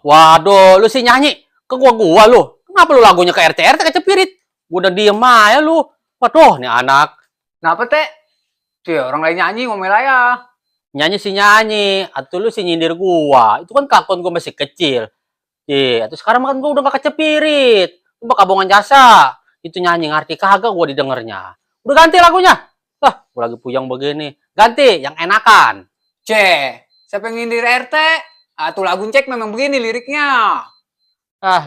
waduh, lu sih nyanyi ke gua lu. Kenapa lu lagunya ke RT kecepirit? Gua udah diem aja lu. Waduh, nih anak. Kenapa, Teh? Cuy, orang lain nyanyi, ngomel aja. Nyanyi sih nyanyi. Atau lu sih nyindir gua. Itu kan kelakuan gua masih kecil. Atau sekarang kan gua udah gak kecepirit. Lu bakal bohongan jasa. Itu nyanyi ngerti kagak gua didengernya. Udah ganti lagunya. Gua lagi puyeng begini. Ganti, yang enakan. Siapa yang nyindir RT? Tuh lagu cek memang begini liriknya.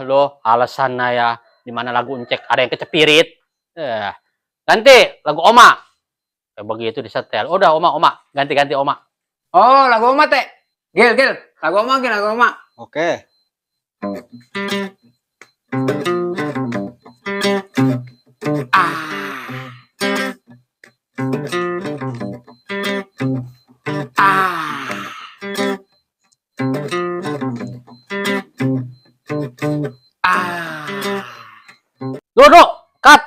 Lo alasannya ya. Dimana lagu encek ada yang kecepirit. Ganti, lagu Oma. Kayak begitu disetel. Udah, Oma. Ganti Oma. Oh, lagu Oma, Teh. Gil. Lagu Oma, lagu Oma. Oke. Dodo, cut.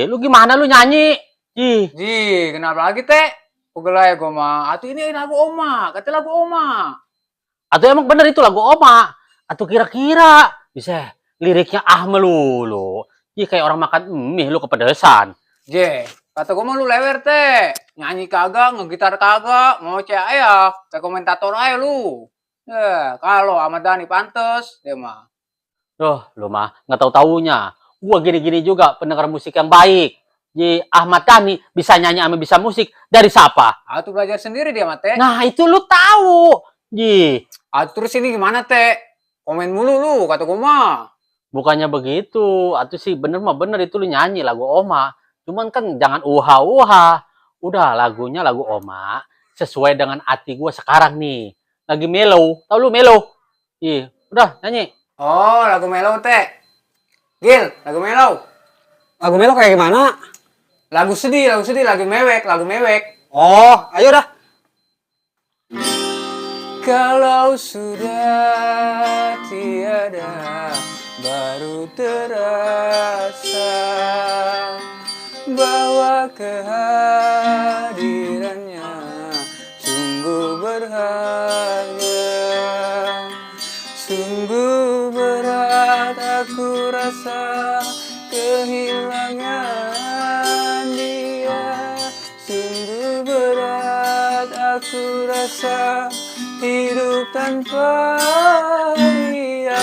Lu gimana lu nyanyi? Kenapa lagi, Teh? Pegelai gua mah. Atuh ini lagu Oma, kata lagu Oma. Atau emang bener itu lagu Oma? Atau kira-kira bisa liriknya melulu. Kayak orang makan mie lu kepedesan. Kata gua mah lu lewer, Teh. Nyanyi kagak, ngegitar kagak, mau cek aja, kayak komentator aja lu. Kalau Ahmad Dhani pantes, dia mah. Lu mah nggak tahu-taunya. Gua gini-gini juga pendengar musik yang baik. Ahmad Dhani bisa nyanyi sama bisa musik dari siapa? Tuh belajar sendiri dia mah, Teh. Nah, itu lu tahu. Terus ini gimana, Teh? Komen mulu lu, kata gua mah. Bukannya begitu. Atuh sih bener itu lu nyanyi lagu Oma. Cuman kan jangan uha-uha. Udah lagunya lagu Oma. Sesuai dengan hati gua sekarang nih. Lagi mellow. Tahu lu mellow? Udah nyanyi. Oh, lagu mellow, Teh. Gil, lagu mellow. Lagu melo kayak gimana? Lagu sedih, lagu mewek. Oh, ayo dah. Kalau sudah tiada, baru terasa bahwa kehadirannya sungguh berharga. Sungguh berat aku rasa kehilangan dia. Sungguh berat aku rasa hidup tanpa dia.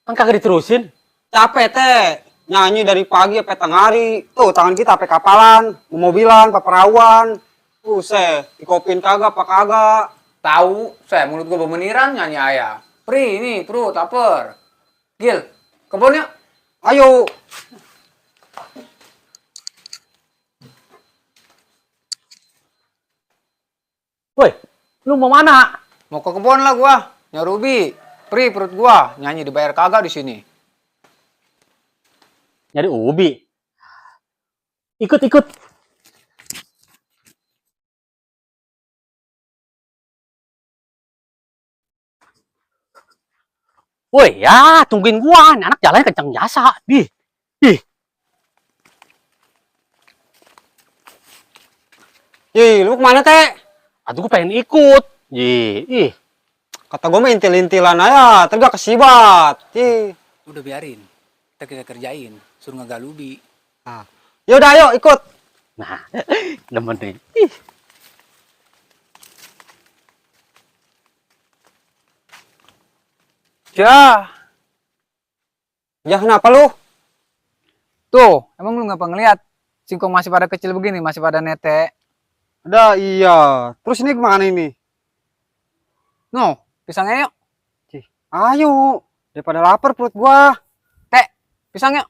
Kan kagak diterusin. Capek, Teh. Nyanyi dari pagi sampai tengah hari. Tuh, tangan kita sampai kapalan, mobilan, peperawan. Dikopin kagak, apa kagak. Tahu, saya mulut gue bermeniran nyanyi ayah. Pri, ini perut, lapar. Gil, kebun yuk. Ayo. Woi, lu mau mana? Mau ke kebun lah gua, nyari ubi. Pri, perut gua, nyanyi dibayar kagak di sini. Nyari ubi. Ikut. Woi, ya, tungguin gua. Nih anak jalannya kencang jasa. Lu kemana, Teh? Gua pengen ikut. Kata gue mah intil-intilan aja, tegak kesibat. Udah biarin, kita kerjain, suruh ngegalubi. Yaudah, ayo ikut. Nah, demen nih. Ya kenapa lu? tuh, emang lu ngapa ngeliat? Singkong masih pada kecil begini, masih pada netek. Udah, iya. Terus ini kemana ini? No, pisangnya yuk. Ayo, daripada lapar perut gua. Teh, pisang yuk.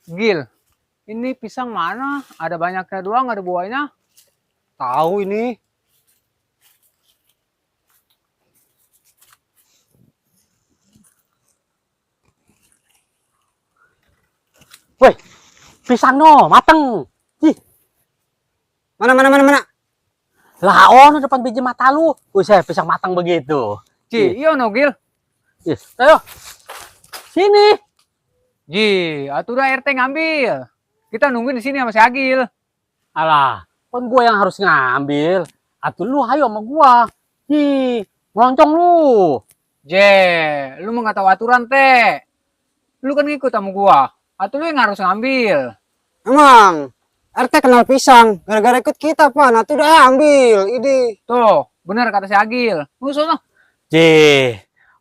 Gil, ini pisang mana? Ada banyaknya doang, ada buahnya. Tahu ini. Woi, pisang no, mateng. Mana? Lah, ono depan biji mata lu. Buset, pisang matang begitu. Iya no, Gil. Ayo. Sini. Atuh dah RT ngambil. Kita nungguin di sini sama si Agil. Alah, kan gua yang harus ngambil. Atuh lu ayo sama gua. Meloncong lu. Lu mau nggak tahu aturan, Teh. Lu kan ngikut sama gua. Atau lu yang harus ngambil. Emang RT kenal pisang, gara-gara ikut kita Pak. Nah tuh udah ambil, ini. Tuh, bener kata si Agil. Lu sono.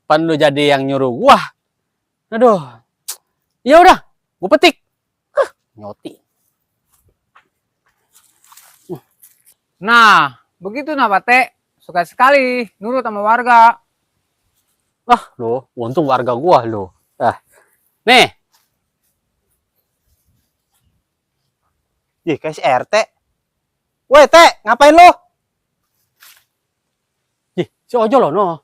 Pan lu jadi yang nyuruh gua. Aduh. Ya udah, gua petik. Nyoti. Nah, begitu nah Pak Teh. Suka sekali nurut sama warga. Lo, untung warga gua lo. Nih. Kayak si RT. Woi, Teh, ngapain lo? Si Ojo lo no.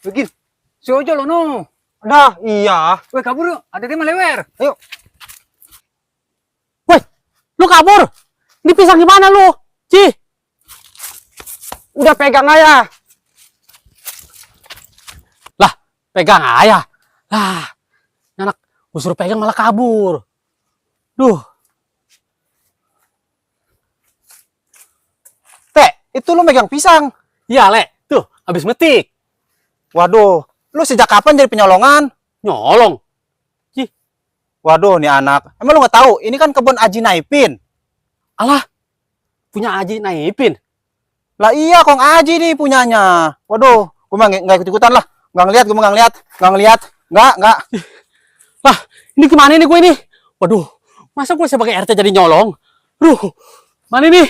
Begini. Si Ojo lo no. Dah, iya. Weh kabur yuk. Ada dia melewer. Ayo. Woi, lu kabur. Ini pisang di mana lu? Udah pegang aja. Lah, pegang ayah. Lah, anak gua suruh pegang malah kabur. Duh. Teh, itu lu megang pisang. Iya, Le. Tuh, habis metik. Waduh, lu sejak kapan jadi penyolongan? Nyolong. Waduh, nih anak. Emang lu nggak tahu? Ini kan kebun Aji Naipin. Alah, punya Aji Naipin. Lah iya, Kong Aji nih punyanya. Waduh, gue mah nggak ikut-ikutan lah. Nggak ngeliat, gue mah nggak ngeliat. Nggak ngeliat. Nggak. Lah, ini kemana nih gue ini? Waduh, masa gue sebagai RT jadi nyolong? Mana ini?